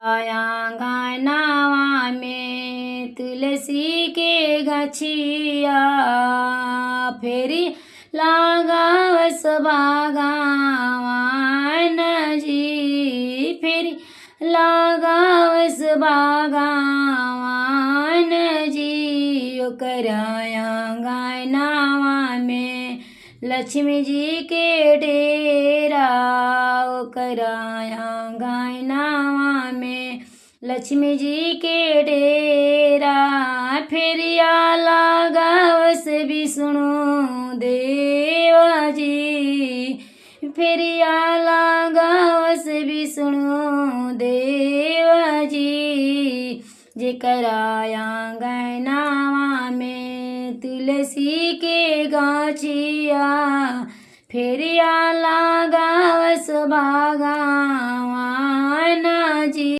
आंगनवा में तुलसी के गछिया फेरी लगावस बागवान जी, फेरी लगावस बागवान जी। ओकरा आंगनवा में लक्ष्मी जी के डेरा, ओकरा आंगनवा में लक्ष्मी जी के डेरा। फेरिया लगावस विष्णु देवा जी, फेरिया लगावस विष्णु देवा जी। जेकरा आंगनवा में तुलसी के गाछिया फेरिया लगावस बागवान जी।